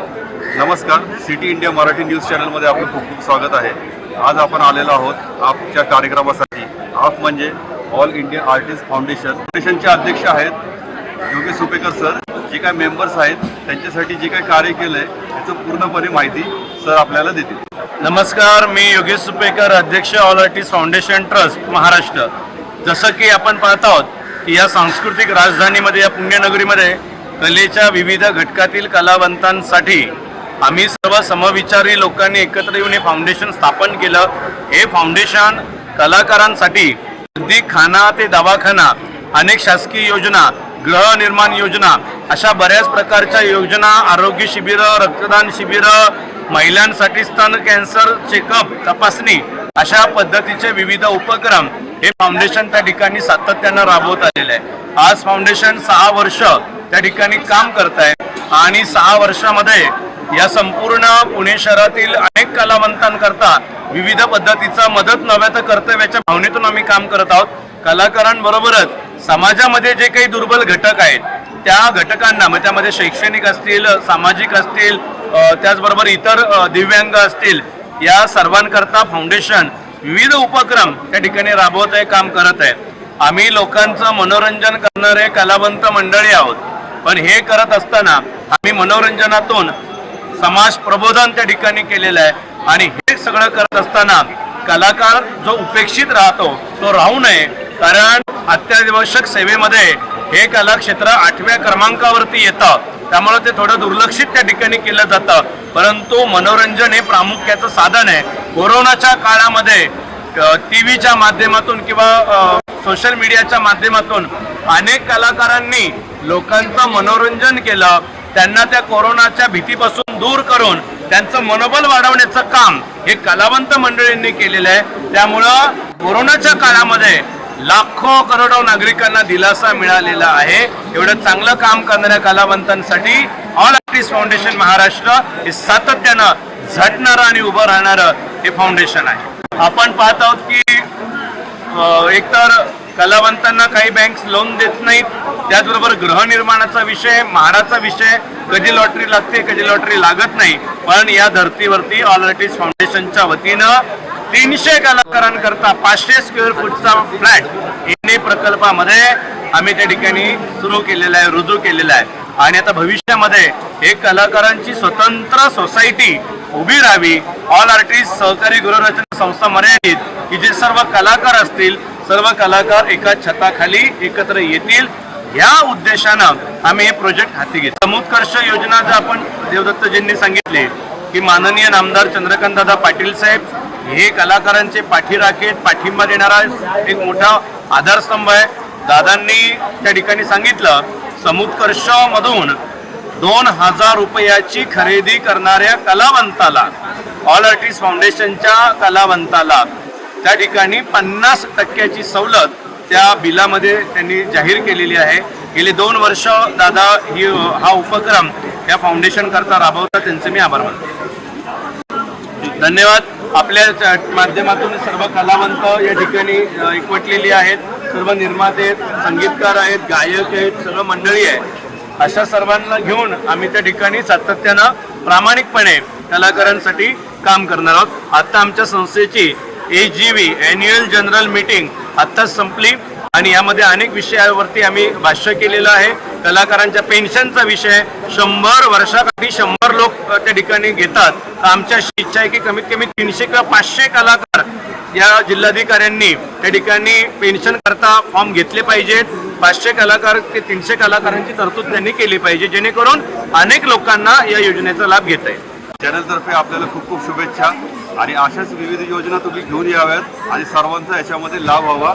नमस्कार, city India Marathi news चॅनलमध्ये आपलं खूप खूप स्वागत आहे। आज आपण आलेलो आहोत आपच्या कार्यक्रमासाठी। आप म्हणजे ऑल इंडिया आर्टिस्ट फाउंडेशनचे अध्यक्ष आहेत योगेश सुपेकर सर। जे काही मेंबर्स आहेत त्यांच्यासाठी जे काही कार्य केलं आहे त्याचं पूर्णपणे माहिती सर आपल्याला देतील। नमस्कार, मी योगेश सुपेकर, अध्यक्ष all artist foundation trust Maharashtra. जसं की आपण पाहत आहोत की या सांस्कृतिक राजधानीमध्ये, या पुण्यनगरीमध्ये कलेच्या विविध घटकातील कलावंतांसाठी आम्ही सर्व समविचारी लोकांनी एकत्र येऊन हे फाउंडेशन स्थापन केलं। हे फाउंडेशन कलाकारांसाठी अगदी खाना ते दवाखाना, अनेक शासकीय योजना, गृहनिर्माण योजना, अशा बऱ्याच प्रकारच्या योजना, आरोग्य शिबिरं, रक्तदान शिबिरं, महिलांसाठी स्तन कॅन्सर चेकअप तपासणी, अशा पद्धतीचे विविध उपक्रम हे फाउंडेशन त्या ठिकाणी सातत्यानं राबवत आलेलं आहे। आज फाउंडेशन 6 वर्ष त्या ठिकाणी काम करत आहे आणि 6 वर्षामध्ये या संपूर्ण पुणे शहरातील अनेक कलावंतांकरता विविध पद्धतीचा मदत नव्हे तर कर्तव्याच्या भावनेतून आम्ही काम करत आहोत। कलाकारांबरोबरच समाजामध्ये जे काही दुर्बल घटक आहेत त्या घटकांना, मग त्यामध्ये शैक्षणिक असतील, सामाजिक असतील, त्याचबरोबर इतर दिव्यांग असतील, या सर्वांकरता फाउंडेशन विविध उपक्रम त्या ठिकाणी राबवत आहे, काम करत आहे। आम्ही लोकांचं मनोरंजन करणारे कलावंत मंडळी आहोत, पण हे करत असताना आम्ही मनोरंजनातून समाज प्रबोधन त्या ठिकाणी केलेलं आहे आणि हे सगळं करत असताना कलाकार जो उपेक्षित राहतो तो राहू नये, कारण अत्यावश्यक सेवेमध्ये हे कलाक्षेत्र 8व्या क्रमांकावरती येतं, त्यामुळे ते थोडं दुर्लक्षित त्या ठिकाणी केलं जातं। परंतु मनोरंजन हे प्रामुख्याचं साधन आहे। कोरोनाच्या काळामध्ये टीव्हीच्या माध्यमातून किंवा सोशल मीडियाच्या माध्यमातून अनेक कलाकारांनी लोकांचं मनोरंजन केलं, त्यांना त्या कोरोनाच्या भीतीपासून दूर करून त्यांचं मनोबल वाढवण्याचं काम हे कलावंत मंडळींनी केलेलं आहे। त्यामुळं कोरोनाच्या काळामध्ये लाखो करोडो नागरिकांना दिलासा मिळालेला आहे। एवढं चांगलं काम करणाऱ्या कलावंतांसाठी ऑल आर्टिस्ट फाउंडेशन महाराष्ट्र हे सातत्यानं झटणारं आणि उभं राहणारं हे फाउंडेशन आहे। आपण पाहत आहोत की एकतर कलावंतांना काही बँक्स लोन देत नाहीत, त्याचबरोबर गृहनिर्माणाचा विषय, म्हाडाचा विषय, कधी लॉटरी लागते कधी लॉटरी लागत नाही। पण या धर्तीवरती ऑल आर्टिस्ट फाउंडेशनच्या वतीनं 300 कलाकारांकरता 500 स्क्वेअर फूटचा फ्लॅट एने प्रकल्पामध्ये आम्ही त्या ठिकाणी सुरू केलेला आहे, रुजू केलेला आहे। आणि आता भविष्यामध्ये एक कलाकारांची स्वतंत्र सोसायटी उभी राहावी, ऑल आर्टिस्ट सहकारी गृहरचना संस्था मर्यादित, की जे सर्व कलाकार असतील, सर्व कलाकार एका छताखाली एकत्र येतील, या उद्देशानं आम्ही हे प्रोजेक्ट हाती घेतले। समुत्कर्ष योजना जर आपण देवदत्तजींनी सांगितले की माननीय नामदार चंद्रकांतदादा पाटील साहेब हे कलाकारांचे पाठीराखेत पाठिंबा देणारा एक मोठा आधारस्तंभ आहे। दादांनी त्या ठिकाणी सांगितलं समुत्कर्ष मधून 2000 रुपयाची खरेदी करणाऱ्या कलावंताला, ऑल आर्टिस्ट फाउंडेशनच्या कलावंताला त्या ठिकाणी 50% सवलत त्या बिलामध्ये त्यांनी जाहीर केलेली आहे। गेली 2 वर्ष दादा हा उपक्रम या फाउंडेशन करता राबवतात, त्यांचे मी आभार मानतो। धन्यवाद। आपल्या माध्यमातून सर्व कलावंत या ठिकाणी एकवटलेली आहेत, सर्व निर्माते आहेत, संगीतकार आहेत, गायक आहेत, सर्व मंडळी आहे। अशा सर्वांना घेऊन आम्ही त्या ठिकाणी सातत्यानं प्रामाणिकपणे कलाकारांसाठी काम करणार आहोत। आता आमच्या संस्थेची AGV ॲन्युअल जनरल मीटिंग आत्ताच संपली आणि यामध्ये अनेक विषयावरती आम्ही भाष्य केलेलं आहे। कलाकारांच्या पेन्शनचा विषय, 100 वर्षाकाठी 100 लोक त्या ठिकाणी घेतात, तर आमची अशी इच्छा आहे की कमीत कमी 300 किंवा 500 कलाकार या जिल्हाधिकाऱ्यांनी त्या ठिकाणी पेन्शन करता फॉर्म घेतले पाहिजेत। 500 कलाकार ते 300 कलाकारांची तरतूद त्यांनी केली पाहिजे, जेणेकरून अनेक लोकांना या योजनेचा लाभ घेता येईल। चॅनलतर्फे आपल्याला खूप खूप शुभेच्छा आणि अशाच विविध योजना तुम्ही घेऊन याव्यात आणि सर्वांचा याच्यामध्ये लाभ व्हावा।